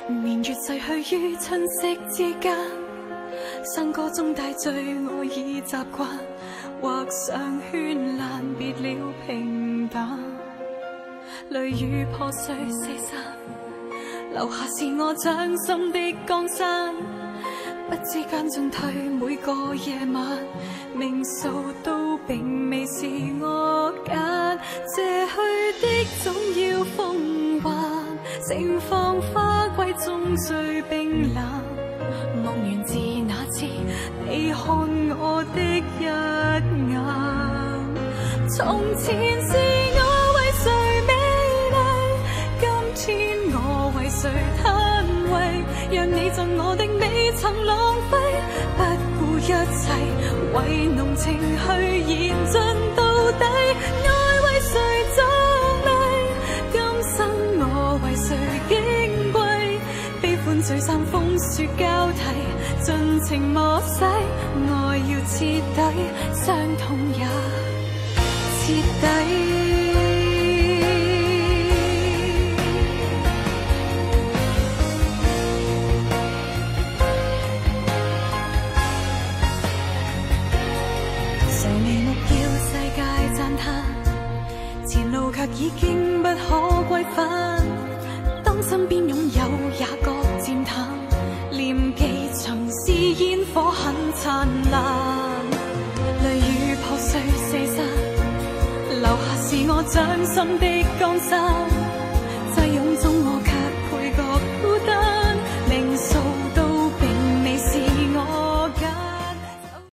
年月逝去於春色之間，笙歌中帶醉我已習慣，畫上絢爛別了平淡，淚雨破碎四散，留下是我掌心的江山。不知間進退每個夜晚，命數都並未是我揀，借去的總要風還，盛放花季中最冰冷。望緣自那次你看我的一眼，從前是我為誰美麗，今天我為誰嘆謂，讓你贈我的未曾浪費，不顧一切為濃情去延進到底，愛為誰壯麗，今生我為誰矜貴，悲歡聚散風雪交替，盡情磨洗，愛要徹底，傷痛也徹底。卻已經不可歸返，當身邊擁有也各漸淡，念記曾是煙火很燦爛，淚雨破碎四散，留下是我掌心的江山，際擁